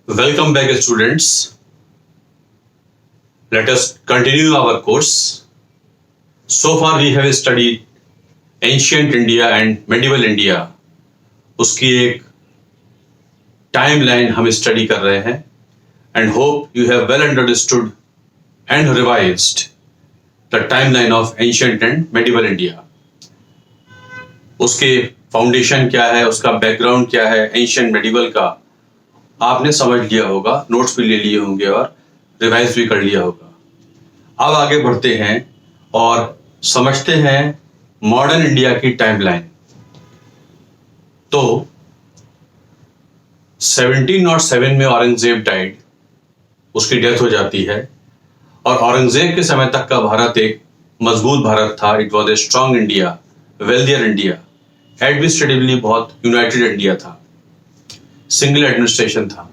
Welcome back, students. Let us continue our course. So far we have studied ancient India and medieval India. उसकी एक timeline हम study कर रहे हैं and hope you have well understood and revised the timeline of ancient and medieval India. उसके foundation क्या है, उसका background क्या है, ancient medieval का आपने समझ लिया होगा, नोट्स भी ले लिए होंगे और रिवाइज भी कर लिया होगा। अब आगे बढ़ते हैं और समझते हैं मॉडर्न इंडिया की टाइमलाइन। तो 1707 में औरंगजेब डाइड, उसकी डेथ हो जाती है और औरंगजेब के समय तक का भारत एक मजबूत भारत था। It was a strong India, wealthier India, administratively बहुत यूनाइटेड इंडिया था, सिंगल एडमिनिस्ट्रेशन था।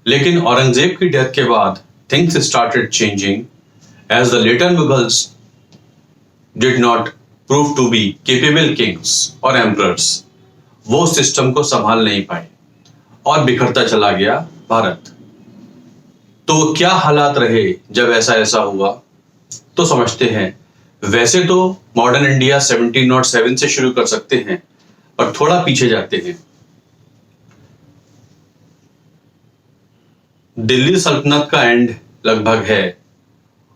लेकिन औरंगजेब की डेथ के बाद things started changing as the later Mughals did not prove to be capable kings और एम्परर्स। वो सिस्टम को संभाल नहीं पाए और बिखरता चला गया भारत। तो क्या हालात रहे जब ऐसा हुआ, तो समझते हैं। वैसे तो मॉडर्न इंडिया 1707 से शुरू कर सकते हैं और थोड़ा पीछे जाते हैं। दिल्ली सल्तनत का एंड लगभग है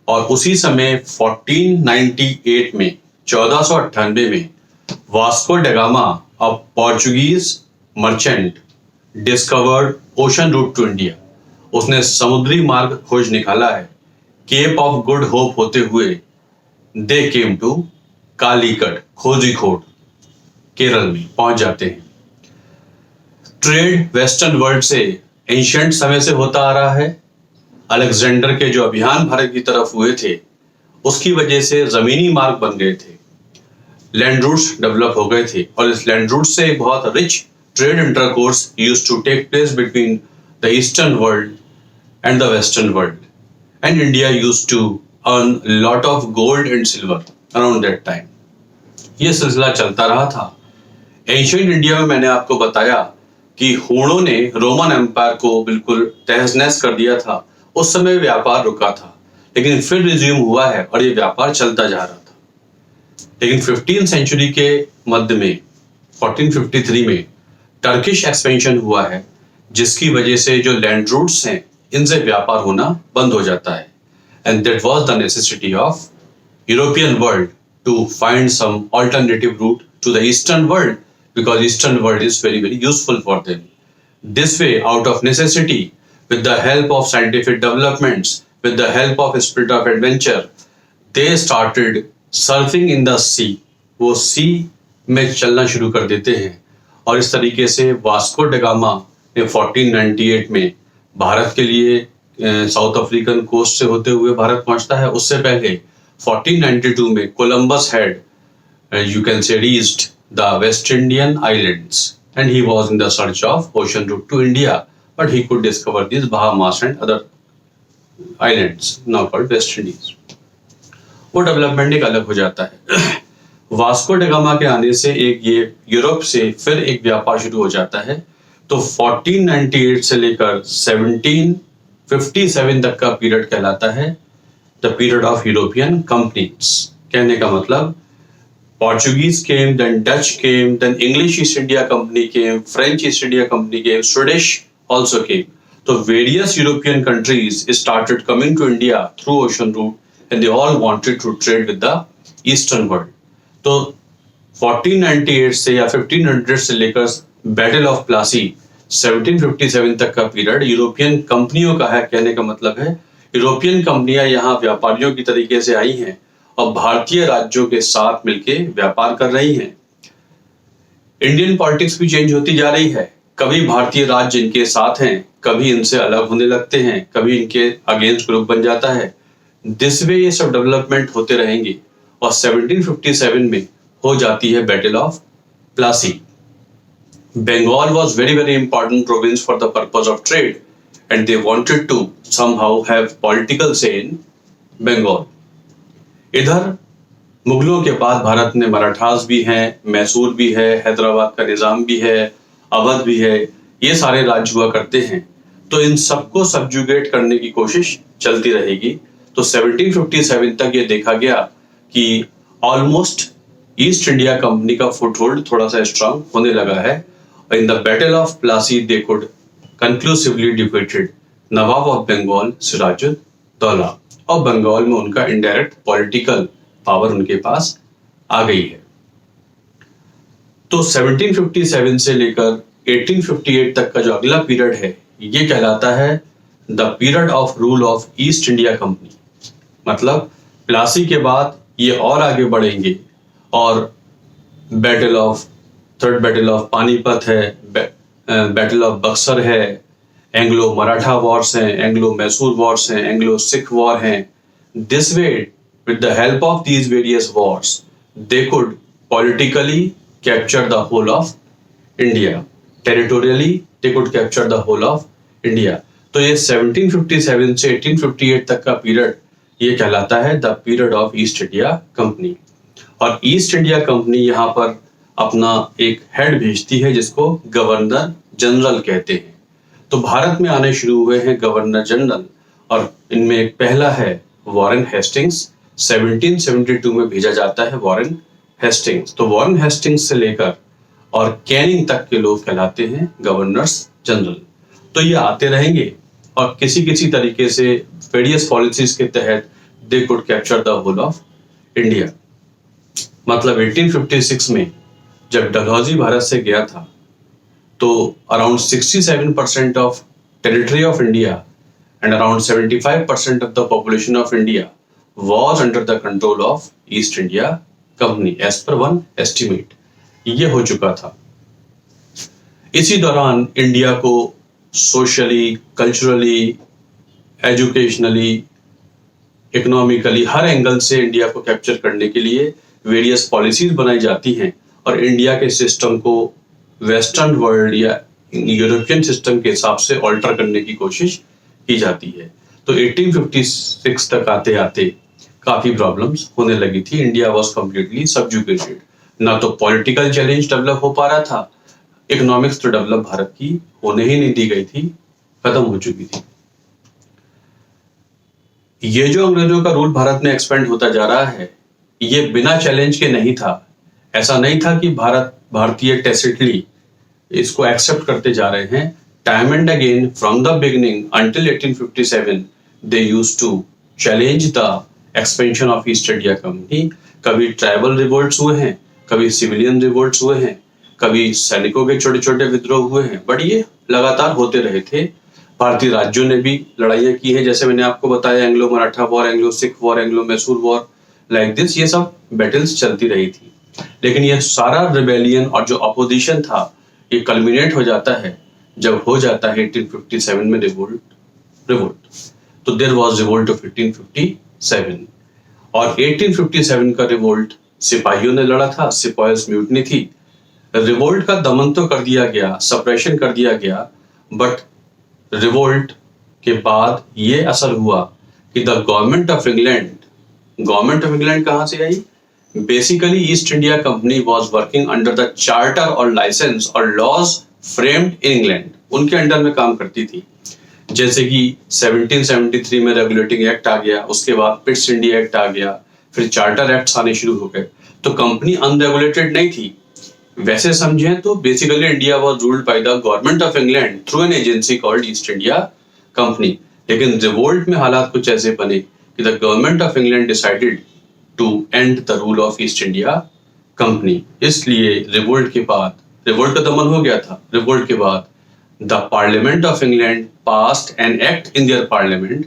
और उसी समय 1498 में 1498 में Vasco da Gama, a Portuguese merchant, discovered ocean route to India. उसने समुद्री मार्ग खोज निकाला है। केप ऑफ गुड होप होते हुए दे केम टू कालीकट, कोझिकोड, केरल में पहुंच जाते हैं। ट्रेड वेस्टर्न वर्ल्ड से एंशिएंट समय से होता आ रहा है। अलेक्जेंडर के जो अभियान भारत की तरफ हुए थे, उसकी वजह से जमीनी मार्ग बन गए थे, लैंड रूट्स डेवलप हो गए थे और इस लैंड रूट से बहुत rich trade intercourse used to take place between the eastern world and the western world, and India used to earn lot of gold and silver around that time. ये सिलसिला चलता रहा था। एंशिएंट इंडिया में मैंने आपको बताया कि हूणों ने रोमन एम्पायर को बिल्कुल तहस नहस कर दिया था। उस समय व्यापार रुका था, लेकिन फिर रिज्यूम हुआ है और ये व्यापार चलता जा रहा था। लेकिन 15वीं सेंचुरी के मध्य में 1453 में टर्किश एक्सपेंशन हुआ है, जिसकी वजह से जो लैंड रूट्स हैं, इनसे व्यापार होना बंद हो जाता है। And that was the necessity of European world to find some alternative route to the eastern world, because Eastern world is very useful for them. This way, out of necessity, with the help of scientific developments, with the help of a spirit of adventure, they started surfing in the sea. वो sea में चलना शुरू कर देते हैं और इस तरीके से वास्को डा गामा ने 1498 में भारत के लिए साउथ अफ्रीकन कोस्ट से होते हुए भारत पहुंचता है। उससे पहले 1492 में Columbus had you can say reached the West Indian islands and he was in the search of ocean route to India, but he could discover these Bahamas and other islands now called West Indies. वो development एक अलग हो जाता है। Vasco da gamma के आने से एक ये यूरोप से फिर एक व्यापार शुरू हो जाता है। तो 1498 से लेकर 1757 तक का पीरियड कहलाता है the period of European companies. कहने का मतलब Portuguese came, then Dutch came, then English East India Company came, French East India Company came, Swedish also came. So various European countries started coming to India through ocean route and they all wanted to trade with the Eastern world. तो 1498 से या 1500 से लेकर battle of Plassey 1757 तक का period European कंपनियों का है। कहने का मतलब है यूरोपियन कंपनियां यहाँ व्यापारियों की तरीके से आई हैं और भारतीय राज्यों के साथ मिलके व्यापार कर रही हैं। इंडियन पॉलिटिक्स भी चेंज होती जा रही है। कभी भारतीय राज्य इनके साथ हैं, कभी इनसे अलग होने लगते हैं, कभी इनके अगेंस्ट ग्रुप बन जाता है। दिस वे ये सब डेवलपमेंट होते रहेंगे और 1757 में हो जाती है battle of Plassey. Bengal was very important province for the purpose of trade and they wanted to somehow have political say in Bengal. इधर मुगलों के बाद भारत में मराठास भी हैं, मैसूर भी है, हैदराबाद का निजाम भी है, अवध भी है, ये सारे राज्य हुआ करते हैं। तो इन सबको सब्जुगेट करने की कोशिश चलती रहेगी। तो 1757 तक ये देखा गया कि ऑलमोस्ट ईस्ट इंडिया कंपनी का फुटहोल्ड थोड़ा सा स्ट्रांग होने लगा है। In the battle of Plassey they could conclusively defeated nawab of Bengal Sirajuddaulah, और बंगाल में उनका इनडायरेक्ट पॉलिटिकल पावर उनके पास आ गई है। तो 1757 से लेकर 1858 तक का जो अगला पीरियड है ये कहलाता है the period of rule of east India company. मतलब प्लासी के बाद ये और आगे बढ़ेंगे और थर्ड बैटल ऑफ पानीपत है, बैटल ऑफ बक्सर है, एंग्लो मराठा वॉर्स हैं, एंग्लो मैसूर वॉर्स हैं, एंग्लो सिख वॉर हैं। This way with the help of these various wars they could politically capture the whole of India, territorially they could capture the whole of India. तो ये 1757 से 1858 तक का period ये कहलाता है the period of east India company. और east India company यहाँ पर अपना एक हेड भेजती है जिसको गवर्नर जनरल कहते हैं। तो भारत में आने शुरू हुए हैं गवर्नर जनरल, और इनमें एक पहला है वॉरेन हेस्टिंग्स। 1772 में भेजा जाता है वॉरेन हेस्टिंग्स। तो वॉरेन हेस्टिंग्स से लेकर और कैनिंग तक के लोग कहलाते हैं गवर्नर्स जनरल। तो ये आते रहेंगे और किसी किसी तरीके से वेरियस पॉलिसीज के तहत they could capture the whole of India. मतलब 1856 में जब डलहौजी भारत से गया था तो around 67% of territory of India and around 75% of the population of India was under the control of east India Company as per one estimate. ये हो चुका था। इसी दौरान इंडिया को सोशली, कल्चरली, एजुकेशनली, इकोनॉमिकली हर एंगल से इंडिया को कैप्चर करने के लिए वेरियस पॉलिसीज बनाई जाती हैं और इंडिया के सिस्टम को वेस्टर्न वर्ल्ड या यूरोपियन सिस्टम के हिसाब से ऑल्टर करने की कोशिश की जाती है। तो 1856 तक आते आते काफी प्रॉब्लम्स होने लगी थी। India was completely सबजुगेटेड। ना तो पॉलिटिकल चैलेंज डेवलप हो पा रहा था, इकोनॉमिक्स तो डेवलप भारत की होने ही नहीं दी गई थी, खत्म हो चुकी थी। ये जो अंग्रेजों का रूल भारत में एक्सपेंड होता जा रहा है ये बिना चैलेंज के नहीं था। ऐसा नहीं था कि भारतीय टैसिटली इसको एक्सेप्ट करते जा रहे हैं। Time and again from the beginning until 1857 they used to challenge the expansion of east India Company. कभी ट्राइबल रिवोल्ट्स हुए हैं, कभी सिविलियन रिवोल्ट्स हुए हैं, कभी सैनिकों के छोटे छोटे विद्रोह हुए हैं, बट ये लगातार होते रहे थे। भारतीय राज्यों ने भी लड़ाइयाँ की हैं, जैसे मैंने आपको बताया Anglo Maratha war, Anglo Sikh war, Anglo Mysore war, like this ये सब बैटल्स चलती रही थी। लेकिन ये सारा रिबेलियन और जो अपोजिशन था ये कल्मिनेट हो जाता है जब हो जाता है 1857 में रिवोल्ट। तो देयर वाज रिवोल्ट ऑफ 1857 और 1857 का रिवोल्ट सिपाहियों ने लड़ा था, सिपॉयज म्यूटनी थी। रिवोल्ट का दमन तो कर दिया गया, सप्रेशन कर दिया गया, बट रिवोल्ट के बाद ये असर हुआ कि द गवर्नमेंट ऑफ इंग्लैंड कहाँ से आई? Basically East India company was working under the charter और लाइसेंस और लॉज फ्रेम्ड इन इंग्लैंड। उनके अंडर में काम करती थी। जैसे कि 1773 में रेगुलेटिंग एक्ट आ गया, उसके बाद पिट्स इंडिया एक्ट आ गया, फिर चार्टर एक्ट्स आने शुरू हो गए। तो कंपनी अनरेगुलेटेड नहीं थी। वैसे समझें तो basically India was ruled by the government of England through an agency called East India Company. लेकिन रिवोल्ट में हालात कुछ ऐसे बने कि the government of England decided to end the rule of east India Company. इसलिए रिवोल्ट के बाद, रिवोल्ट का दमन हो गया था, रिवोल्ट के बाद the parliament of England passed an act in their parliament,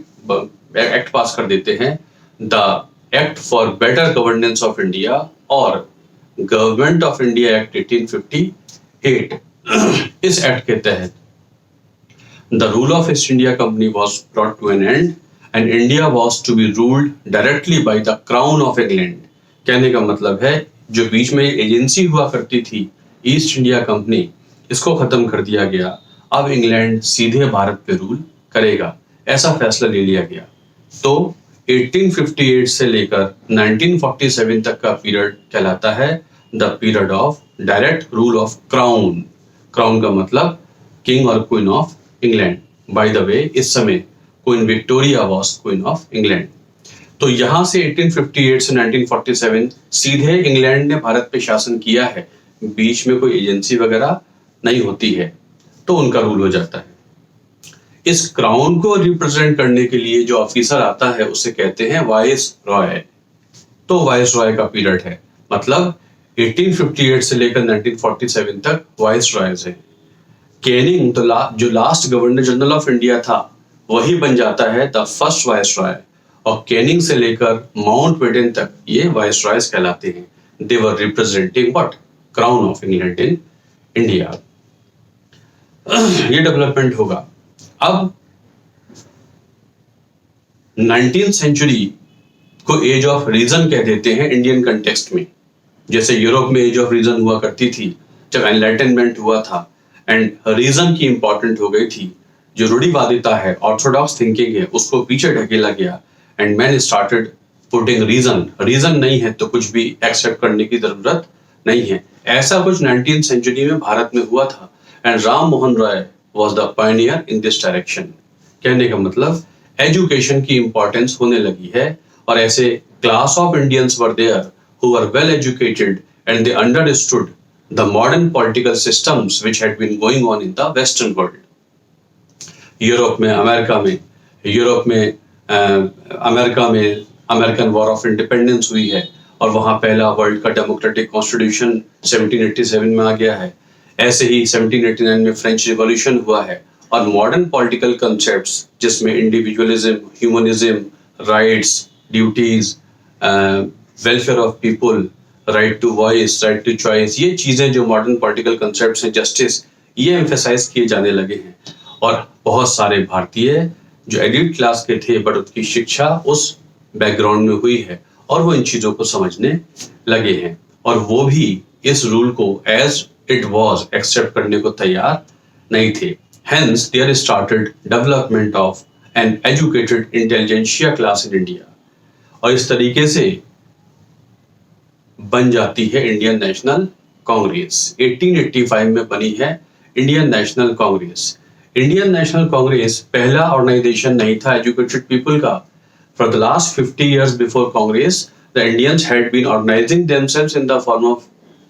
act pass कर देते हैं, the act for better governance of India और गवर्नमेंट ऑफ इंडिया एक्ट 1858। इस एक्ट के तहत the rule of east India company was brought to an end and India was to be ruled directly by the crown of England. कहने का मतलब है जो बीच में एजेंसी हुआ करती थी ईस्ट इंडिया कंपनी, इसको खत्म कर दिया गया। अब इंग्लैंड सीधे भारत पे रूल करेगा, ऐसा फैसला ले लिया गया। तो 1858 से लेकर 1947 तक का पीरियड कहलाता है the period of direct rule of crown. Crown का मतलब किंग और queen of England, by the way इस समय queen Victoria was queen of England. तो यहां से 1858 से 1947 सीधे इंग्लैंड ने भारत पे शासन किया है, बीच में कोई एजेंसी वगैरह नहीं होती है, तो उनका रूल हो जाता है। इस क्राउन को रिप्रेजेंट करने के लिए जो ऑफिसर आता है उसे कहते हैं वाइस रॉय। तो वाइस रॉय का पीरियड है, मतलब 1858 से लेकर 1947 तक वाइस रॉयज है। कैनिंग तो जो last governor general of India था वही बन जाता है द फर्स्ट वाइस रॉय, और कैनिंग से लेकर माउंटबेटन तक ये वाइस रॉयज कहलाते हैं। They were representing what, crown of England in India. ये डेवलपमेंट होगा। अब 19th सेंचुरी को एज ऑफ रीजन कह देते हैं इंडियन कंटेक्स्ट में। जैसे यूरोप में एज ऑफ रीजन हुआ करती थी जब एनलाइटनमेंट हुआ था, एंड रीजन की इंपॉर्टेंट हो गई थी। जो रूढ़िवादिता है, ऑर्थोडॉक्स थिंकिंग है, उसको पीछे ढकेला गया, and man started putting reason. Reason नहीं है तो कुछ भी एक्सेप्ट करने की जरूरत नहीं है। ऐसा कुछ 19th सेंचुरी में भारत में हुआ था, and Ram Mohan Roy was the Pioneer in this direction. कहने का मतलब एजुकेशन की इंपॉर्टेंस होने लगी है, और ऐसे class of Indians were there who were well educated and they understood the modern political systems which had been going on in the Western world. Europe में अमेरिकन वॉर ऑफ इंडिपेंडेंस हुई है, और वहां पहला वर्ल्ड का democratic constitution 1787 में आ गया है। ऐसे ही 1789 में फ्रेंच रिवॉल्यूशन हुआ है, और मॉडर्न पॉलिटिकल कंसेप्ट्स जिसमें individualism, humanism, rights, duties, welfare of people, right to voice, right to choice, ये चीजें जो मॉडर्न पॉलिटिकल कंसेप्ट्स हैं, जस्टिस, ये एम्फेसाइज किए जाने लगे हैं। और बहुत सारे भारतीय जो एलिट क्लास के थे बट उनकी शिक्षा उस बैकग्राउंड में हुई है, और वो इन चीजों को समझने लगे हैं, और वो भी इस रूल को एज इट वाज एक्सेप्ट करने को तैयार नहीं थे। Hence there started development of an educated intelligentsia class in India, और इस तरीके से बन जाती है इंडियन नेशनल कांग्रेस। 1885 में बनी है Indian national Congress. Indian national Congress पहला ऑर्गेनाइजेशन नहीं था एजुकेटेड पीपल का। For the last 50 years before Congress, the Indians had been organising themselves in the form of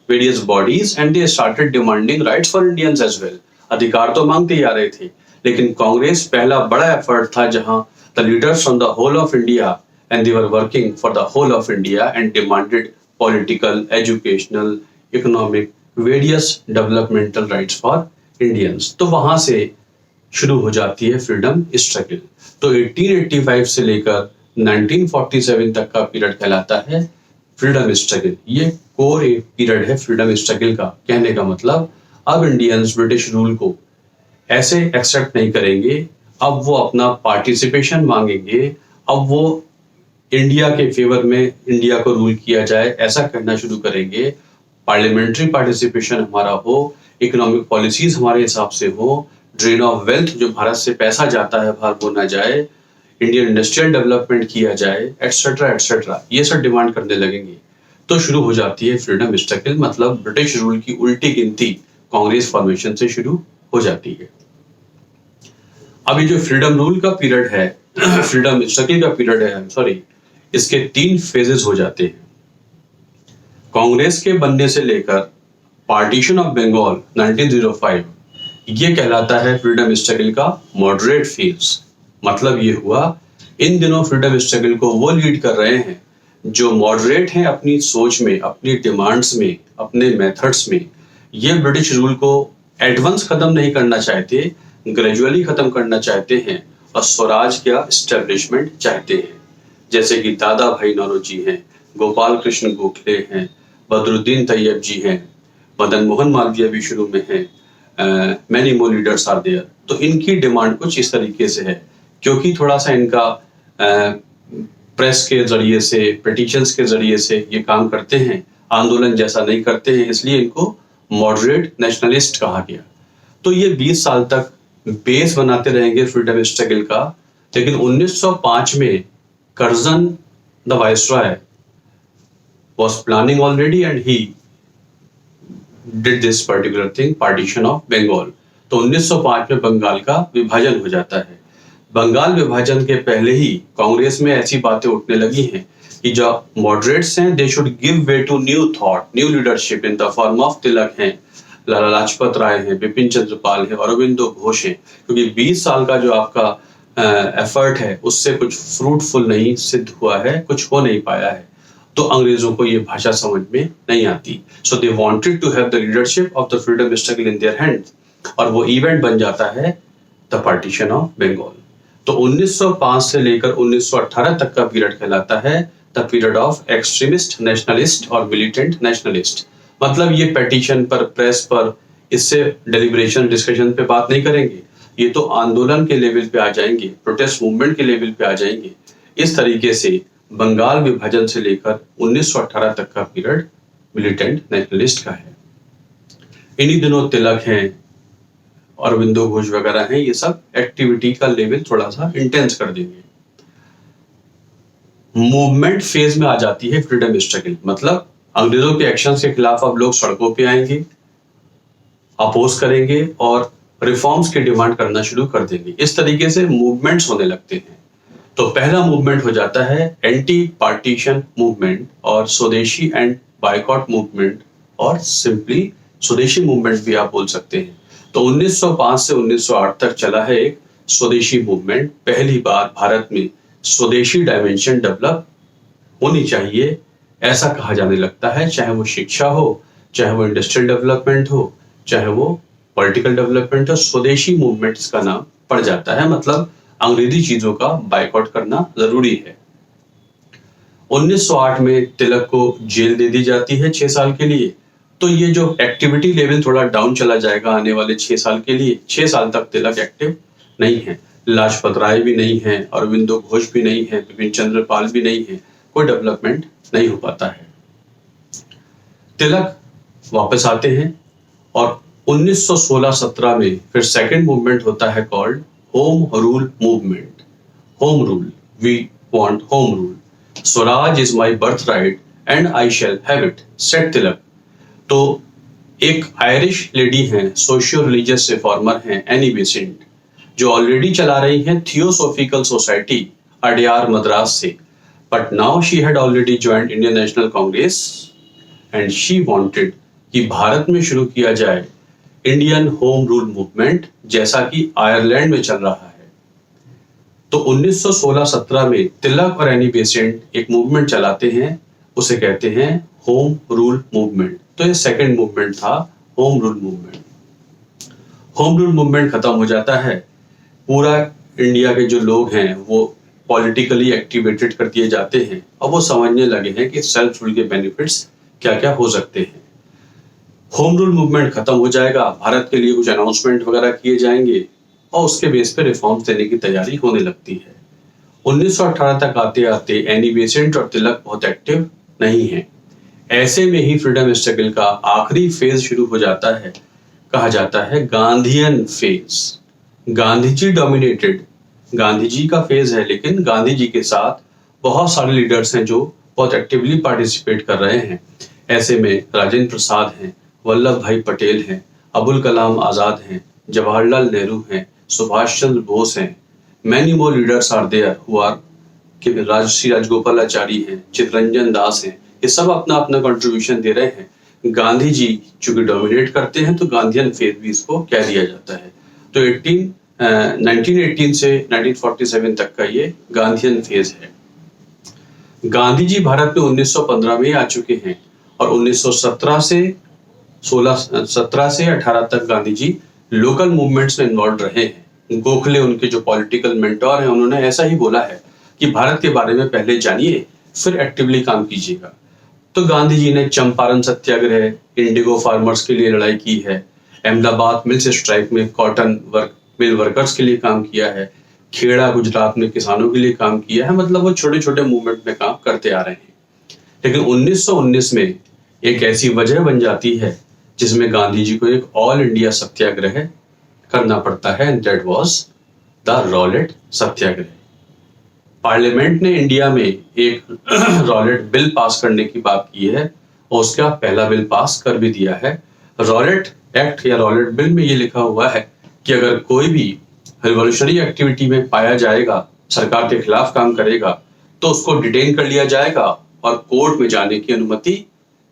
various bodies, and they started demanding rights for Indians as well. अधिकार तो मांगते ही आ रहे थे, लेकिन कांग्रेस पहला बड़ा एफर्ट था जहां the leaders from the whole of India and they were working for the whole of India and demanded political, educational, economic, various developmental rights for Indians. तो वहां से शुरू हो जाती है फ्रीडम स्ट्रगल। तो 1885 से लेकर 1947 तक का पीरियड कहलाता है फ्रीडम स्ट्रगल। ये कोर एक पीरियड है फ्रीडम स्ट्रगल का। कहने का मतलब अब इंडियंस ब्रिटिश रूल को ऐसे एक्सेप्ट नहीं करेंगे, अब वो अपना पार्टिसिपेशन मांगेंगे, अब वो इंडिया के फेवर में इंडिया को रूल किया जाए ऐसा कहना शुरू करेंगे। पार्लियामेंट्री पार्टिसिपेशन हमारा हो, इकोनॉमिक पॉलिसीज हमारे हिसाब से हो, ड्रेन ऑफ वेल्थ जो भारत से पैसा जाता है बाहर वो ना जाए, इंडियन इंडस्ट्रियल डेवलपमेंट किया जाए, एटसेट्रा एटसेट्रा, ये सब डिमांड करने लगेंगे। तो शुरू हो जाती है फ्रीडम स्ट्रगल, मतलब ब्रिटिश रूल की उल्टी गिनती कांग्रेस फॉर्मेशन से शुरू हो जाती है। अभी जो फ्रीडम रूल का पीरियड है, फ्रीडम स्ट्रगल का पीरियड है, सॉरी, इसके 3 फेजेस हो जाते हैं। कांग्रेस के बनने से लेकर पार्टीशन ऑफ बंगाल 1905, ये कहलाता है फ्रीडम स्ट्रगल का मॉडरेट फेज। मतलब ये हुआ इन दिनों फ्रीडम स्ट्रगल को वो लीड कर रहे हैं जो मॉडरेट हैं अपनी सोच में, अपनी डिमांड्स में, अपने मेथड्स में। ये ब्रिटिश रूल को एडवांस खत्म नहीं करना चाहते, ग्रेजुअली खत्म करना चाहते हैं, और स्वराज का एस्टेब्लिशमेंट चाहते हैं। जैसे कि दादा भाई नौरोजी हैं, गोपाल कृष्ण गोखले हैं, बदरुद्दीन तैयब जी हैं, मदन मोहन मालवीय भी शुरू में हैं, many more leaders are there. तो इनकी डिमांड कुछ इस तरीके से है, क्योंकि थोड़ा सा इनका प्रेस के जरिए से, पिटीशंस के जरिए से ये काम करते हैं, आंदोलन जैसा नहीं करते हैं, इसलिए इनको मॉडरेट नेशनलिस्ट कहा गया। तो ये 20 साल तक बेस बनाते रहेंगे फ्रीडम स्ट्रगल का। लेकिन 1905 में Curzon the viceroy was planning already and he did this particular thing, partition of Bengal. तो 1905 में बंगाल का विभाजन हो जाता है। बंगाल विभाजन के पहले ही कांग्रेस में ऐसी बातें उठने लगी हैं कि जो मॉडरेट्स हैं they should give way to new thought, new leadership in the form of Tilak हैं, लाला लाजपत राय हैं, बिपिन चंद्र पाल है, अरविंदो घोष हैं, क्योंकि 20 साल का जो आपका एफर्ट है उससे कुछ फ्रूटफुल नहीं सिद्ध हुआ है, कुछ हो नहीं पाया है, तो अंग्रेजों को ये भाषा समझ में नहीं आती। So they wanted to have the leadership of the freedom struggle in their hand, और वो इवेंट बन जाता है द पार्टीशन ऑफ बंगाल। तो 1905 से लेकर 1918 तक का पीरियड कहलाता है the period of extremist nationalist और मिलिटेंट नेशनलिस्ट। मतलब ये पेटिशन पर, प्रेस पर, इससे डेलिब्रेशन डिस्कशन पे बात नहीं करेंगे, ये तो आंदोलन के लेवल पे आ जाएंगे, प्रोटेस्ट मूवमेंट के लेवल पे आ जाएंगे। इस तरीके से बंगाल विभाजन से लेकर 1918 तक का पीरियड मिलिटेंट नेशनलिस्ट का है। इन्हीं दिनों तिलक हैं, अरविंदो घोष वगैरह हैं, ये सब एक्टिविटी का लेवल थोड़ा सा इंटेंस कर देंगे। मूवमेंट फेज में आ जाती है फ्रीडम स्ट्रगल, मतलब अंग्रेजों के एक्शन के खिलाफ अब लोग सड़कों पे आएंगे, अपोज करेंगे और रिफॉर्म्स की डिमांड करना शुरू कर देंगे। इस तरीके से मूवमेंट्स होने लगते हैं। तो पहला मूवमेंट हो जाता है एंटी पार्टीशन मूवमेंट और स्वदेशी एंड बायकॉट मूवमेंट, और सिंपली स्वदेशी मूवमेंट भी आप बोल सकते हैं। तो 1905 से 1908 तक चला है एक स्वदेशी मूवमेंट। पहली बार भारत में स्वदेशी डायमेंशन डेवलप होनी चाहिए ऐसा कहा जाने लगता है, चाहे वो शिक्षा हो, चाहे वो इंडस्ट्रियल डेवलपमेंट हो, चाहे वो पॉलिटिकल डेवलपमेंट हो, स्वदेशी मूवमेंट इसका नाम पड़ जाता है। मतलब अंग्रेजी चीजों का बायकॉट करना जरूरी है। 1908 में तिलक को जेल दे दी जाती है 6 साल के लिए। तो ये जो एक्टिविटी लेवल थोड़ा डाउन चला जाएगा आने वाले 6 साल के लिए। 6 साल तक तिलक एक्टिव नहीं है, लाजपत राय भी नहीं है, अरविंदो घोष भी नहीं है, बिपिन चंद्र पाल भी नहीं है, कोई डेवलपमेंट नहीं हो पाता है। तिलक वापस आते हैं और 1916-17 में फिर सेकंड मूवमेंट होता है called home rule movement. Home rule, we want home rule, Swaraj is my birthright and I shall have it, said Tilak. तो एक आयरिश लेडी हैं, सोशियो रिलीजियस रिफॉर्मर हैं, एनी बेसेंट, जो ऑलरेडी चला रही हैं थियोसॉफिकल सोसाइटी अडयार मद्रास से, but now she had already joined Indian national Congress and she wanted कि भारत में शुरू किया जाए इंडियन होम रूल मूवमेंट जैसा कि आयरलैंड में चल रहा है। तो 1916-17 में तिलक और एनी बेसेंट एक मूवमेंट चलाते हैं, उसे कहते हैं होम रूल मूवमेंट। तो ये सेकंड मूवमेंट था, home rule movement. Home rule movement खत्म हो जाता है, पूरा इंडिया के जो लोग हैं वो पॉलिटिकली एक्टिवेटेड कर दिए जाते हैं और वो समझने लगे हैं कि सेल्फ रूल के बेनिफिट्स क्या क्या हो सकते हैं। होम रूल मूवमेंट खत्म हो जाएगा, भारत के लिए कुछ अनाउंसमेंट वगैरह किए जाएंगे और उसके बेस पे रिफॉर्म्स देने की तैयारी होने लगती है। 1918 तक आते आते एनी बेसेंट और तिलक बहुत एक्टिव नहीं है। ऐसे में ही फ्रीडम स्ट्रगल का आखिरी फेज शुरू हो जाता है, कहा जाता है Gandhian phase. Gandhi ji dominated, Gandhi ji का फेज है, लेकिन गांधी जी के साथ बहुत सारे लीडर्स हैं जो बहुत एक्टिवली पार्टिसिपेट कर रहे हैं। ऐसे में राजेंद्र प्रसाद हैं, वल्लभ भाई पटेल हैं, अबुल कलाम आजाद हैं, जवाहरलाल नेहरू हैं, सुभाष चंद्र बोस हैं। Many more leaders are there who are कि राजश्री राजगोपालाचारी हैं, चित्तरंजन दास हैं, ये सब अपना अपना कंट्रीब्यूशन दे रहे हैं। गांधी जी चूंकि डोमिनेट करते हैं तो गांधीयन फेज भी इसको कह दिया जाता है। तो 1918 से 1947 तक का ये गांधीयन फेज है। गांधी जी भारत में 1915 में आ चुके हैं और 1917 से 18 तक गांधी जी लोकल मूवमेंट्स में इन्वॉल्व रहे हैं। गोखले उनके जो पॉलिटिकल मेंटोर हैं, उन्होंने ऐसा ही बोला है कि भारत के बारे में पहले जानिए फिर एक्टिवली काम कीजिएगा। तो गांधी जी ने चंपारण सत्याग्रह, इंडिगो फार्मर्स के लिए लड़ाई की है, अहमदाबाद मिल्स स्ट्राइक में कॉटन मिल वर्कर्स के लिए काम किया है, खेड़ा गुजरात में किसानों के लिए काम किया है। मतलब वो छोटे छोटे मूवमेंट में काम करते आ रहे हैं। लेकिन 1919 में एक ऐसी वजह बन जाती है जिसमें गांधी जी को एक ऑल इंडिया सत्याग्रह करना पड़ता है, and that was the Rowlatt Satyagraha. Parliament ने इंडिया में एक रॉलेट बिल पास करने की बात की है और उसका पहला बिल पास कर भी दिया है। रॉलेट एक्ट या रॉलेट बिल में ये लिखा हुआ है कि अगर कोई भी रिवॉल्यूशनरी एक्टिविटी में पाया जाएगा, सरकार के खिलाफ काम करेगा, तो उसको डिटेन कर लिया जाएगा और कोर्ट में जाने की अनुमति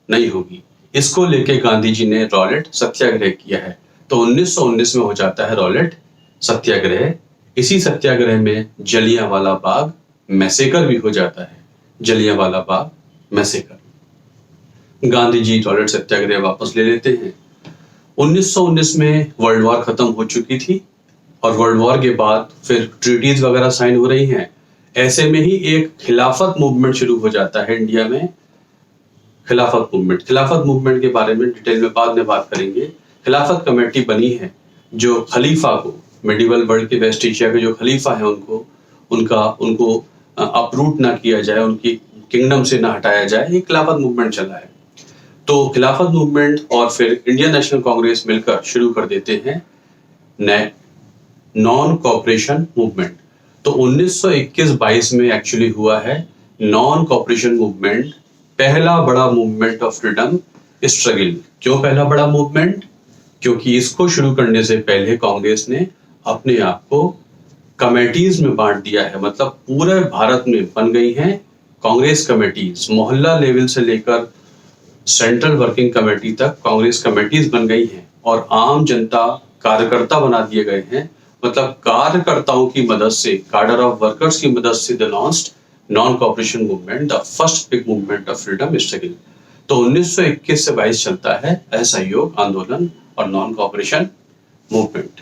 नहीं होगी। इसको लेके गांधी जी ने रॉलेट सत्याग्रह किया है। तो 1919 में हो जाता है रॉलेट सत्याग्रह। इसी सत्याग्रह में जलियांवाला बाग मैसेकर भी हो जाता है। जलियांवाला बाग मैसेकर। गांधी जी रॉलेट सत्याग्रह वापस ले लेते हैं। 1919 में वर्ल्ड वॉर खत्म हो चुकी थी और वर्ल्ड वॉर के बाद फिर ट्रीटीज वगैरह साइन हो रही हैं। ऐसे में ही एक खिलाफत मूवमेंट शुरू हो जाता है इंडिया में। खिलाफत मूवमेंट के बारे में डिटेल में बाद में बात करेंगे। खिलाफत कमेटी बनी है जो खलीफा को, मेडिवल वर्ल्ड के वेस्ट एशिया के जो खलीफा है उनको अपरूट ना किया जाए, उनकी किंगडम से ना हटाया जाए। ये खिलाफत मूवमेंट चला है। तो खिलाफत मूवमेंट और फिर इंडियन नेशनल कांग्रेस मिलकर शुरू कर देते हैं नॉन कॉपरेशन मूवमेंट। तो 1921-22 में एक्चुअली हुआ है नॉन कॉपरेशन मूवमेंट, पहला बड़ा मूवमेंट ऑफ फ्रीडम स्ट्रगल। क्यों पहला बड़ा मूवमेंट? क्योंकि इसको शुरू करने से पहले कांग्रेस ने अपने आप को कमेटीज में बांट दिया है। मतलब पूरे भारत में बन गई हैं कांग्रेस कमेटीज। मोहल्ला लेवल से लेकर सेंट्रल वर्किंग कमेटी तक कांग्रेस कमेटीज बन गई हैं और आम जनता कार्यकर्ता बना दिए गए हैं। मतलब कार्यकर्ताओं की मदद से, कार्डर ऑफ वर्कर्स की मदद से the launched non cooperation movement, the first big movement of freedom struggle. तो 1921 से 22 चलता है असहयोग आंदोलन और non cooperation movement.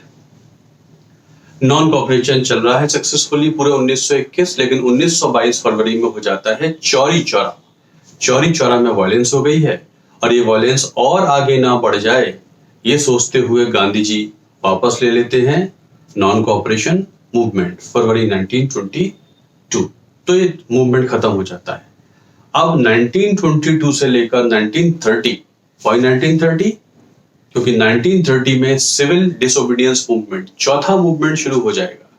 Non cooperation चल रहा है सक्सेसफुली पूरे 1921, लेकिन 1922 फरवरी में हो जाता है चौरी चौरा। चौरी चौरा में वायलेंस हो गई है और ये वायलेंस और आगे ना बढ़ जाए, ये सोचते हुए गांधी जी वापस ले लेते हैं नॉन कॉपरेशन मूवमेंट फरवरी 1922। तो ये मूवमेंट खत्म हो जाता है। अब 1922 से लेकर 1930, वाई 1930? क्योंकि 1930 में सिविल डिसोबीडियंस मूवमेंट, चौथा मूवमेंट शुरू हो जाएगा।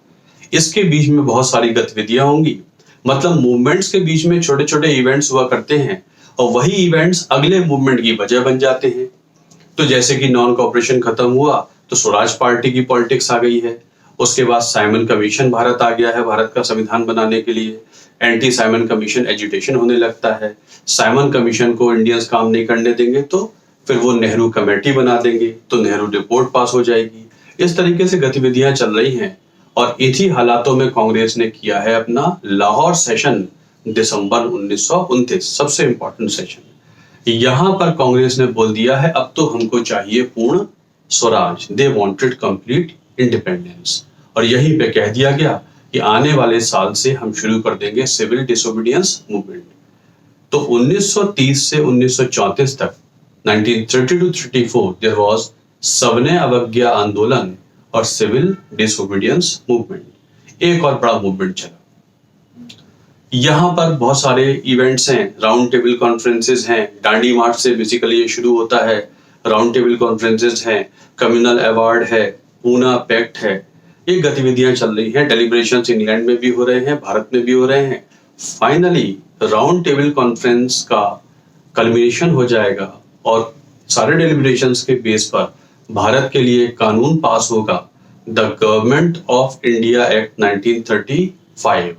इसके बीच में बहुत सारी गतिविधियां होंगी। मतलब मूवमेंट्स के बीच में छोटे छोटे इवेंट्स हुआ करते हैं और वही इवेंट्स अगले मूवमेंट की वजह बन जाते हैं। तो जैसे कि नॉन कॉपरेशन खत्म हुआ तो स्वराज पार्टी की पॉलिटिक्स आ गई है। उसके बाद साइमन कमीशन भारत आ गया है भारत का संविधान बनाने के लिए। एंटी साइमन कमीशन एजिटेशन होने लगता है। साइमन कमीशन को इंडियंस काम नहीं करने देंगे तो फिर वो नेहरू कमेटी बना देंगे, तो नेहरू रिपोर्ट पास हो जाएगी। इस तरीके से गतिविधियां चल रही हैं और इन्हीं हालातों में कांग्रेस ने किया है अपना लाहौर सेशन दिसंबर 1929, सबसे इंपॉर्टेंट सेशन। यहां पर कांग्रेस ने बोल दिया है अब तो हमको चाहिए पूर्ण Swaraj. They wanted complete independence. और यहीं पे कह दिया गया कि आने वाले साल से हम शुरू कर देंगे सिविल डिसोबीडियंस मूवमेंट। तो 1930 से 1934 तक, 1930 to 34, देयर वाज सविनय अवज्ञा आंदोलन और सिविल डिसोबीडियंस मूवमेंट। एक और बड़ा मूवमेंट चला। यहां पर बहुत सारे इवेंट्स हैं, राउंड टेबल कॉन्फ्रेंसेस हैं। डांडी मार्च से बेसिकली ये शुरू होता है। राउंड टेबल कॉन्फ्रेंसेस हैं, कम्युनल अवार्ड है, पूना पैक्ट है। ये गतिविधियां चल रही हैं। डेलिब्रेशंस इंग्लैंड में भी हो रहे हैं, भारत में भी हो रहे हैं। फाइनली राउंड टेबल कॉन्फ्रेंस का कल्मिनेशन हो जाएगा और सारे डेलिब्रेशंस के बेस पर भारत के लिए कानून पास होगा, the government of India act 1935।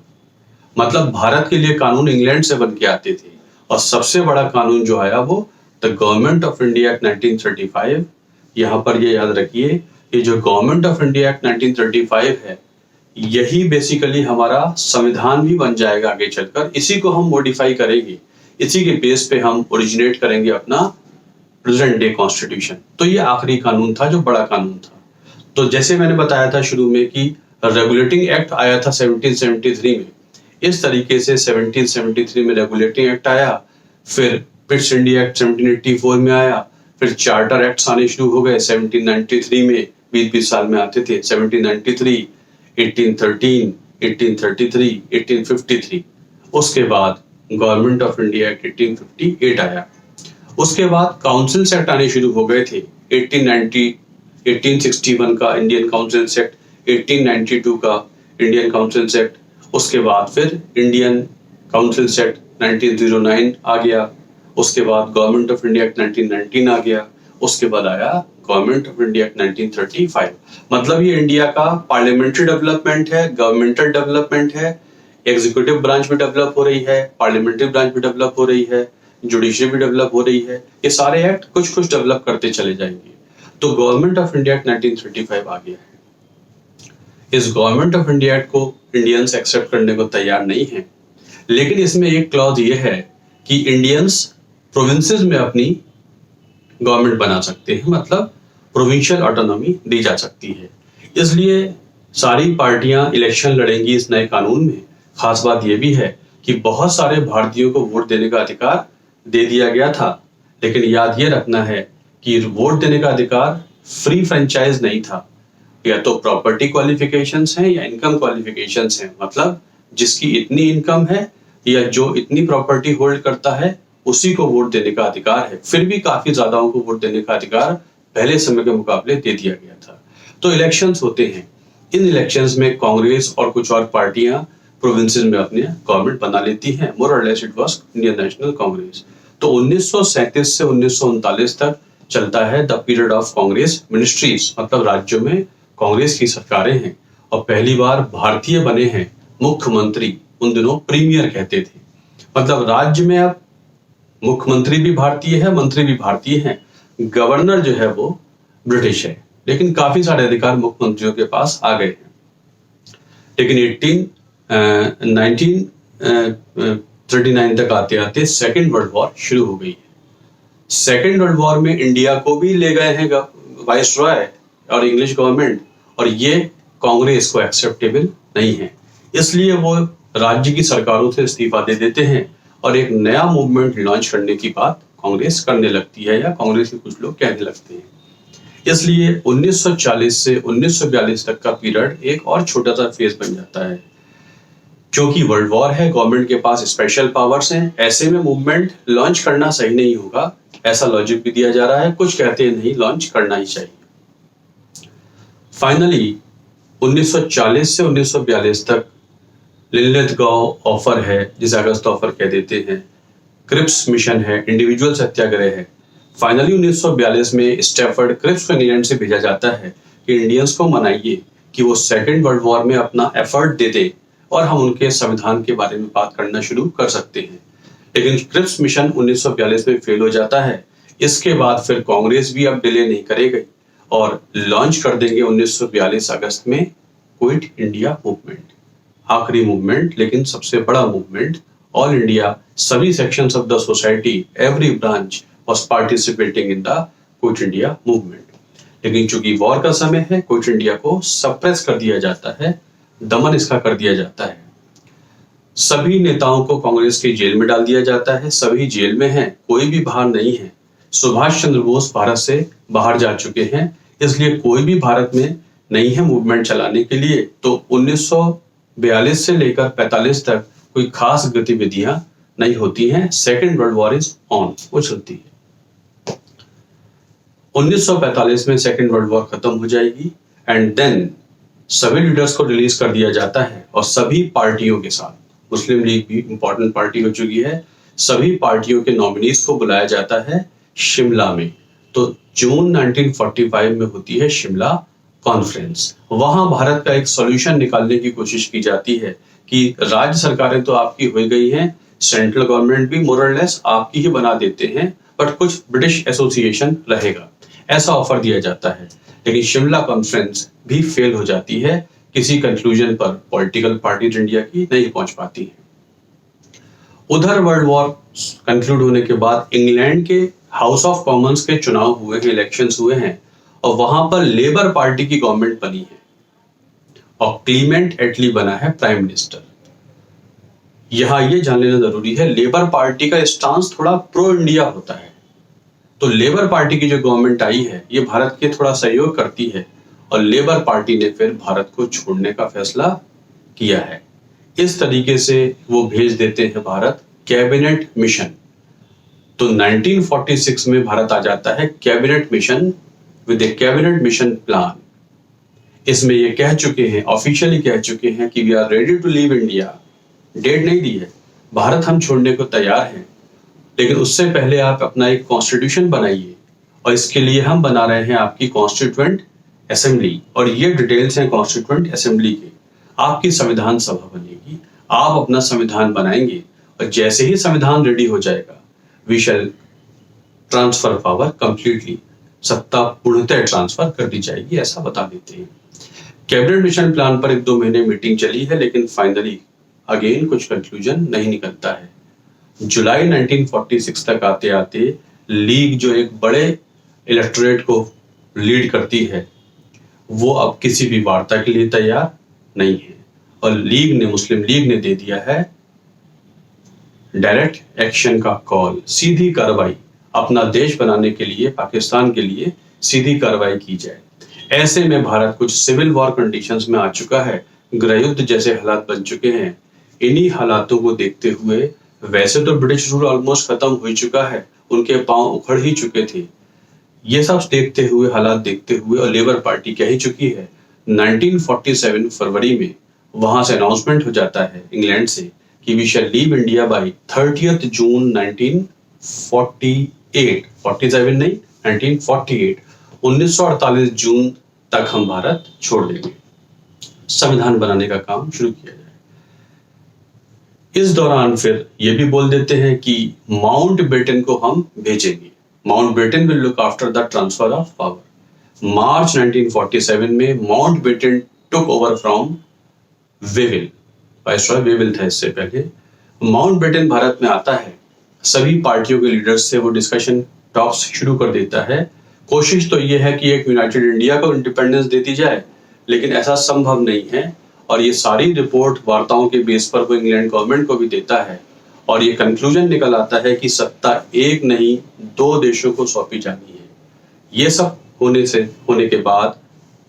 मतलब भारत के लिए कानून इंग्लैंड से बन के आते थे और सबसे बड़ा कानून जो आया वो the government of India act 1935। यहां पर ये याद रखिए, ये जो गवर्नमेंट ऑफ इंडिया एक्ट 1935 है, यही बेसिकली हमारा संविधान भी बन जाएगा आगे चलकर। इसी को हम मॉडिफाई करेंगे, इसी के बेस पे हम ओरिजिनेट करेंगे अपना प्रेजेंट डे कॉन्स्टिट्यूशन। तो ये आखिरी कानून था जो बड़ा कानून था। तो जैसे मैंने बताया था शुरू में कि रेगुलेटिंग एक्ट आया था 1773 में। इस तरीके से 1773 में रेगुलेटिंग एक्ट आया, फिर पिट्स इंडिया एक्ट 1784 में आया, फिर चार्टर एक्ट आने शुरू हो गए 1793 में, 20-20 साल में आते थे। 1793, 1813, 1833, 1853। उसके बाद गवर्नमेंट ऑफ इंडिया एक्ट 1858 आया। उसके बाद काउंसिल्स एक्ट आने शुरू हो गए थे। 1890, 1861 का इंडियन काउंसिल्स एक्ट, 1892 का इंडियन काउंसिल्स एक्ट। उसके बाद फिर इंडियन काउंसिल्स एक्ट 1909 आ गया। उसके बाद गवर्नमेंट ऑफ इंडिया एक्ट 1919 आ गया। उसके बाद आया गवर्नमेंट ऑफ इंडिया एक्ट 1935। मतलब ये इंडिया का पार्लियामेंट्री डेवलपमेंट है, गवर्नमेंटल डेवलपमेंट है, एग्जीक्यूटिव ब्रांच भी डेवलप हो रही है, पार्लियामेंट्री ब्रांच भी डेवलप हो रही है, जुडिशरी भी डेवलप हो रही है। ये सारे एक्ट कुछ कुछ डेवलप करते चले जाएंगे। तो गवर्नमेंट ऑफ इंडिया एक्ट 1935 आ गया है। इस गवर्नमेंट ऑफ इंडिया एक्ट को इंडियंस एक्सेप्ट करने को तैयार नहीं है, लेकिन इसमें एक क्लॉज ये है कि इंडियंस प्रोविंसेस में अपनी गवर्नमेंट बना सकते हैं, मतलब प्रोविंशियल ऑटोनॉमी दी जा सकती है। इसलिए सारी पार्टियां इलेक्शन लड़ेंगी इस नए कानून में। खास बात यह भी है कि बहुत सारे भारतीयों को वोट देने का अधिकार दे दिया गया था, लेकिन याद ये रखना है कि वोट देने का अधिकार फ्री फ्रेंचाइज नहीं था। या तो प्रॉपर्टी क्वालिफिकेशंस हैं या इनकम क्वालिफिकेशंस हैं, मतलब जिसकी इतनी इनकम है या जो इतनी प्रॉपर्टी होल्ड करता है उसी को वोट देने का अधिकार है। फिर भी काफी ज्यादाओं को वोट देने का अधिकार पहले समय के मुकाबले दे दिया गया था। तो इलेक्शंस होते हैं, इन इलेक्शंस में कांग्रेस और कुछ और पार्टियां प्रोविंसेस में अपने गवर्नमेंट बना लेती हैं। मोर और less it was Indian national Congress. तो 1937 से 1939 तक चलता है the period of Congress ministries, मतलब राज्यों में कांग्रेस की सरकारें हैं। और पहली बार भारतीय बने हैं मुख्यमंत्री, उन दिनों प्रीमियर कहते थे। मतलब राज्य में अब मुख्यमंत्री भी भारतीय है, मंत्री भी भारतीय हैं, गवर्नर जो है वो ब्रिटिश है, लेकिन काफी सारे अधिकार मुख्यमंत्रियों के पास आ गए हैं। लेकिन 1939 तक आते आते सेकेंड वर्ल्ड वॉर शुरू हो गई है। सेकेंड वर्ल्ड वॉर में इंडिया को भी ले गए हैं वाइसरॉय और इंग्लिश गवर्नमेंट, और ये कांग्रेस को एक्सेप्टेबल नहीं है। इसलिए वो राज्य की सरकारों से इस्तीफा दे देते हैं और एक नया मूवमेंट लॉन्च करने की बात कांग्रेस करने लगती है, या कांग्रेस के कुछ लोग कहने लगते हैं। इसलिए 1940 से 1942 तक का पीरियड एक और छोटा सा फेज बन जाता है। क्योंकि वर्ल्ड वॉर है, गवर्नमेंट के पास स्पेशल पावर्स हैं, ऐसे में मूवमेंट लॉन्च करना सही नहीं होगा, ऐसा लॉजिक भी दिया जा रहा है। कुछ कहते हैं नहीं, लॉन्च करना ही चाहिए। फाइनली 1940 से 1942 तक लिनलिथगॉव ऑफर है, जिसे अगस्त ऑफर कह देते हैं, क्रिप्स मिशन है, इंडिविजुअल सत्याग्रह है। फाइनली 1942 में स्टैफर्ड क्रिप्स को इंग्लैंड से भेजा जाता है कि इंडियंस को मनाइए कि वो सेकेंड वर्ल्ड वॉर में अपना एफर्ट दे दे और हम उनके संविधान के बारे में बात करना शुरू कर सकते हैं। लेकिन क्रिप्स मिशन 1942 में फेल हो जाता है। इसके बाद फिर कांग्रेस भी अब डिले नहीं करेगी और लॉन्च कर देंगे 1942 अगस्त में क्विट इंडिया मूवमेंट। आखिरी मूवमेंट लेकिन सबसे बड़ा मूवमेंट। ऑल इंडिया, सभी sections of the society, every branch was participating in the quit India movement. लेकिन चूंकि वॉर का समय है, क्विट इंडिया को सप्रेस कर दिया जाता है, दमन इसका कर दिया जाता है। सभी नेताओं को कांग्रेस की जेल में डाल दिया जाता है, सभी जेल में हैं, कोई भी बाहर नहीं है। सुभाष चंद्र बोस भारत से बाहर जा चुके हैं, इसलिए कोई भी भारत में नहीं है मूवमेंट चलाने के लिए। तो 1942 से लेकर 45 तक कोई खास गतिविधियां नहीं होती हैं। Second world war is on, वो चलती है। 1945 में सेकेंड वर्ल्ड वॉर खत्म हो जाएगी एंड देन सभी लीडर्स को रिलीज कर दिया जाता है और सभी पार्टियों के साथ, मुस्लिम लीग भी इंपॉर्टेंट पार्टी हो चुकी है, सभी पार्टियों के नॉमिनीज को बुलाया जाता है शिमला में। तो जून 1945 में होती है शिमला कॉन्फ्रेंस। वहां भारत का एक सॉल्यूशन निकालने की कोशिश की जाती है कि राज्य सरकारें तो आपकी हो गई हैं, सेंट्रल गवर्नमेंट भी मोर और लेस आपकी ही बना देते हैं, बट कुछ ब्रिटिश एसोसिएशन रहेगा, ऐसा ऑफर दिया जाता है। लेकिन शिमला कॉन्फ्रेंस भी फेल हो जाती है, किसी कंक्लूजन पर पॉलिटिकल पार्टी इंडिया की नहीं पहुंच पाती है। उधर वर्ल्ड वॉर कंक्लूड होने के बाद इंग्लैंड के हाउस ऑफ कॉमन्स के चुनाव हुए हैं, इलेक्शंस हुए हैं, और वहां पर लेबर पार्टी की गवर्नमेंट बनी है और क्लीमेंट एटली बना है प्राइम मिनिस्टर। यहां यह जान लेना जरूरी है, लेबर पार्टी का स्टांस थोड़ा प्रो इंडिया होता है। तो लेबर पार्टी की जो गवर्नमेंट आई है, ये भारत के थोड़ा सहयोग करती है और लेबर पार्टी ने फिर भारत को छोड़ने का फैसला किया है। इस तरीके से वो भेज देते हैं भारत कैबिनेट मिशन। तो 1946 में भारत आ जाता है cabinet mission with A cabinet mission plan. इसमें ये कह चुके हैं, ऑफिशियली कह चुके हैं कि we are ready to leave India. Date नहीं दी है, भारत हम छोड़ने को तैयार हैं, लेकिन उससे पहले आप अपना एक कॉन्स्टिट्यूशन बनाइए और इसके लिए हम बना रहे हैं आपकी कॉन्स्टिट्यूएंट असेंबली, और ये डिटेल्स हैं कॉन्स्टिट्यूएंट असेंबली के। आपकी संविधान सभा बनेगी, आप अपना संविधान बनाएंगे, और जैसे ही संविधान रेडी हो जाएगा, we shall transfer power completely, सत्ता पूर्णतः ट्रांसफर कर दी जाएगी, ऐसा बता देते हैं। कैबिनेट मिशन प्लान पर 1-2 महीने मीटिंग चली है, लेकिन फाइनली अगेन कुछ कंक्लूजन नहीं निकलता है। जुलाई 1946 तक आते आते लीग जो एक बड़े इलेक्टोरेट को लीड करती है, वो अब किसी भी वार्ता के लिए तैयार नहीं है, और मुस्लिम लीग ने दे दिया है डायरेक्ट एक्शन का कॉल, सीधी कार्रवाई, अपना देश बनाने के लिए, पाकिस्तान के लिए सीधी कार्रवाई की जाए। ऐसे में भारत कुछ सिविल वॉर कंडीशंस में आ चुका है, गृहयुद्ध जैसे हालात बन चुके हैं। इन्हीं हालातों को देखते हुए, वैसे तो ब्रिटिश रूल ऑलमोस्ट खत्म हो चुका है, उनके पांव उखड़ ही चुके थे, ये सब देखते हुए, हालात देखते हुए, और लेबर पार्टी कह ही चुकी है 1947 फरवरी में वहां से अनाउंसमेंट हो जाता है इंग्लैंड से कि we shall leave India by 30 June 1948, 47 नहीं 1948, 1948 जून तक हम भारत छोड़ देंगे, संविधान बनाने का काम शुरू किया जाए। इस दौरान फिर ये भी बोल देते हैं कि माउंटबेटन को हम भेजेंगे, Mountbatten will look after the transfer of power. March 1947 में Mountbatten took over from Wavell, viceroy Wavell था इससे पहले। माउंटबेटन भारत में आता है, सभी पार्टियों के लीडर्स से वो डिस्कशन टॉक्स शुरू कर देता है। कोशिश तो ये है कि एक यूनाइटेड इंडिया को इंडिपेंडेंस दे दी जाए, लेकिन ऐसा संभव नहीं है, और ये सारी रिपोर्ट वार्ताओं के बेस पर वो इंग्लैंड गवर्नमेंट को भी देता है, और ये कंक्लूजन निकल आता है कि सत्ता एक नहीं 2 देशों को सौंपी जानी है। ये सब होने के बाद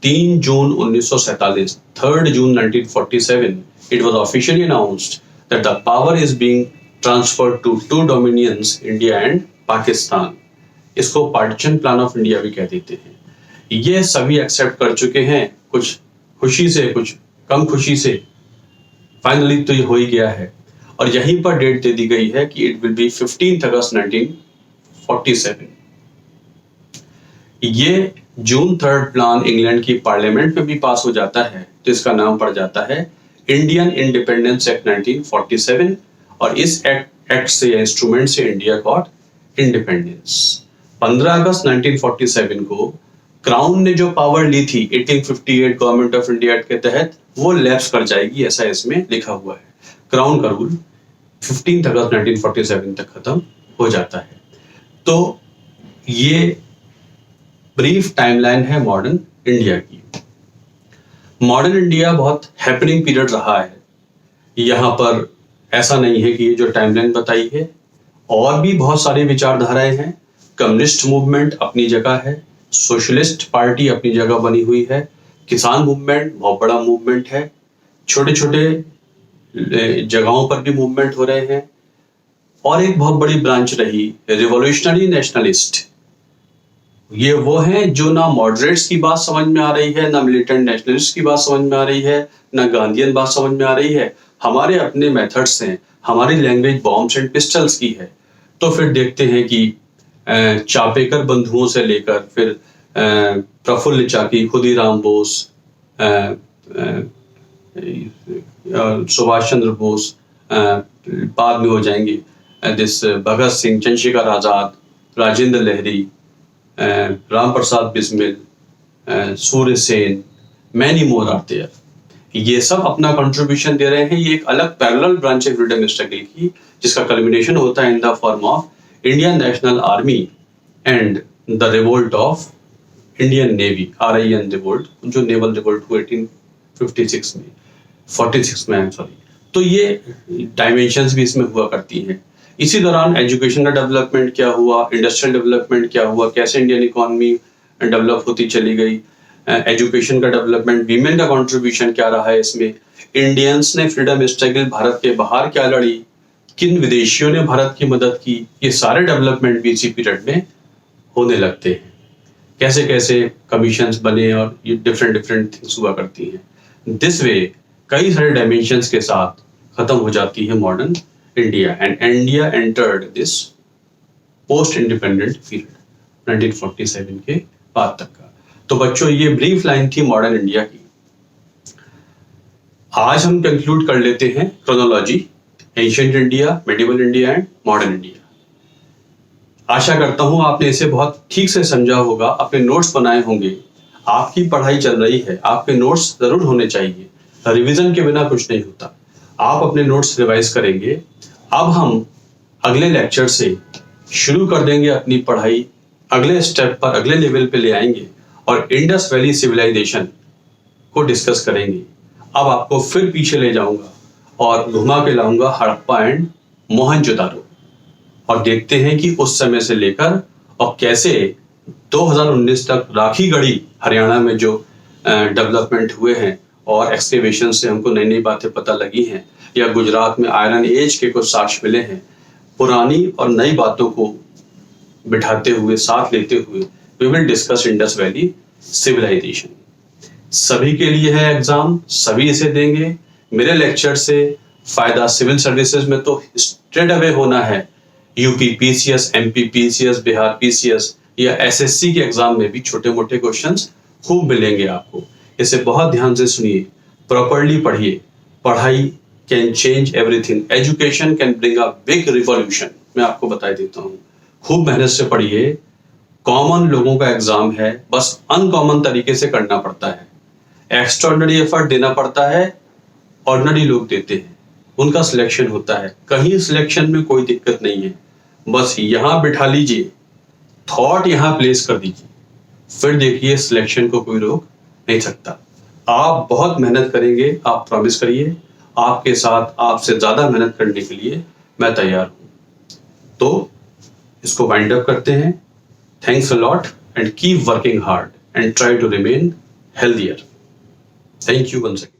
3 जून 1947, 3 जून 1947, it was officially announced that the power is being transferred to 2 dominions, India and Pakistan. इसको पार्टीशन प्लान ऑफ इंडिया भी कह देते हैं। ये सभी एक्सेप्ट कर चुके हैं, कुछ खुशी से, कुछ कम खुशी से। फाइनली तो ये हो ही गया है, और यहीं पर डेट दे दी गई है कि इट विल बी 15 अगस्त 1947। ये जून 3 प्लान इंग्लैंड की पार्लियामेंट में भी पास हो जाता है, तो इसका नाम पड़ जाता है इंडियन इंडिपेंडेंस एक्ट 1947, और इस एक्ट से, इंस्ट्रूमेंट से इंडिया गॉट इंडिपेंडेंस। 15 अगस्त 1947 को क्राउन ने जो पावर ली थी 1858 गवर्नमेंट ऑफ इंडिया एक्ट के तहत, वो लैप्स कर जाएगी, ऐसा इसमें लिखा हुआ है। क्राउन का रूल 15 अगस्त 1947 तक खत्म हो जाता है। तो ये ब्रीफ टाइमलाइन है मॉडर्न इंडिया की। मॉडर्न इंडिया बहुत हैपनिंग पीरियड रहा है। यहाँ पर ऐसा नहीं है कि ये जो टाइमलाइन बताई है, और भी बहुत सारी विचारधाराएं हैं। कम्युनिस्ट मूवमेंट अपनी जगह है, सोशलिस्ट पार्टी अपनी जगह बनी हुई है, किसान मूवमेंट बहुत बड़ा मूवमेंट है, छोटे छोटे जगहों पर भी मूवमेंट हो रहे हैं, और एक बहुत बड़ी ब्रांच रही रिवॉल्यूशनरी नेशनलिस्ट। ये वो हैं जो ना मॉडरेट्स की बात समझ में आ रही है, ना मिलिटेंट नेशनलिस्ट की बात समझ में आ रही है, ना गांधीयन बात समझ में आ रही है। हमारे अपने मेथड्स हैं, हमारी लैंग्वेज बॉम्ब्स एंड पिस्टल्स की है। तो फिर देखते हैं कि चापेकर बंधुओं से लेकर फिर प्रफुल्ल चाकी, खुदीराम बोस, सुभाष चंद्र बोस बाद में हो जाएंगे, this Bhagat Singh, Chandrashekhar Azad, Rajendra Lahiri, Ram Prasad Bismil, Surya Sen, many more are there. ये सब अपना कंट्रीब्यूशन दे रहे हैं। ये एक अलग पैरेलल ब्रांच है फ्रीडम स्ट्रगल की, जिसका कल्मिनेशन होता है in the form of Indian national army and the revolt of Indian navy, RIN revolt, जो नेवल रिवोल्ट हुआ 1856 में, 46 में, आई एम सॉरी। तो ये डायमेंशंस भी इसमें हुआ करती हैं। इसी दौरान एजुकेशन का डेवलपमेंट क्या हुआ, इंडस्ट्रियल डेवलपमेंट क्या हुआ, कैसे इंडियन इकोनॉमी डेवलप होती चली गई, एजुकेशन का डेवलपमेंट, वीमेन का कंट्रीब्यूशन क्या रहा है इसमें, इंडियंस ने फ्रीडम स्ट्रगल भारत के बाहर क्या लड़ी, किन विदेशियों ने भारत की मदद की, ये सारे डेवलपमेंट भी इसी पीरियड में होने लगते हैं। कैसे कैसे कमीशंस बने और ये डिफरेंट थिंग्स हुआ करती हैं। दिस वे कई सारे डायमेंशंस के साथ खत्म हो जाती है modern India, and India entered this post independent period. 1947 के बाद तक का। तो बच्चों ये ब्रीफ लाइन थी मॉडर्न इंडिया की। आज हम कंक्लूड कर लेते हैं chronology, ancient India, medieval India and modern India. आशा करता हूं आपने इसे बहुत ठीक से समझा होगा, अपने नोट्स बनाए होंगे। आपकी पढ़ाई चल रही है, आपके नोट्स जरूर होने चाहिए, रिवीजन के बिना कुछ नहीं होता। आप अपने नोट्स रिवाइज करेंगे। अब हम अगले लेक्चर से शुरू कर देंगे अपनी पढ़ाई, अगले स्टेप पर, अगले लेवल पे ले आएंगे और इंडस वैली सिविलाइजेशन को डिस्कस करेंगे। अब आपको फिर पीछे ले जाऊंगा और घुमा के लाऊंगा हड़प्पा एंड मोहनजोदारो, और देखते हैं कि उस समय से लेकर और कैसे 2019 तक राखी गढ़ी हरियाणा में जो डेवलपमेंट हुए हैं और एक्सकेवेशन से हमको नई नई बातें पता लगी हैं, या गुजरात में आयरन एज के कुछ साक्ष्य मिले हैं। पुरानी और नई बातों को बिठाते हुए, साथ लेते हुए we will discuss Indus valley civilisation. सभी के लिए है एग्जाम, सभी इसे देंगे। मेरे लेक्चर से फायदा सिविल सर्विसेज में तो स्ट्रेट अवे होना है। UP PCS, MP PCS, Bihar PCS या एसएससी के एग्जाम में भी छोटे मोटे क्वेश्चंस खूब मिलेंगे आपको। इसे बहुत ध्यान से सुनिए, प्रॉपर्ली पढ़िए। पढ़ाई can change everything, education can bring a big revolution. मैं आपको बता देता हूँ, खूब मेहनत से पढ़िए। कॉमन लोगों का एग्जाम है, बस अनकॉमन तरीके से करना पड़ता है, एक्स्ट्राऑर्डिनरी एफर्ट देना पड़ता है। ऑर्डिनरी लोग देते हैं, उनका सिलेक्शन होता है। कहीं सिलेक्शन में कोई दिक्कत नहीं है, बस यहां बिठा लीजिए, थॉट यहां प्लेस कर दीजिए, फिर देखिए सिलेक्शन को कोई रोक नहीं सकता। आप बहुत मेहनत करेंगे, आप प्रॉमिस करिए। आपके साथ आपसे ज्यादा मेहनत करने के लिए मैं तैयार हूं। तो इसको वाइंड अप करते हैं। Thanks a lot and keep working hard and try to remain healthier. Thank you once again.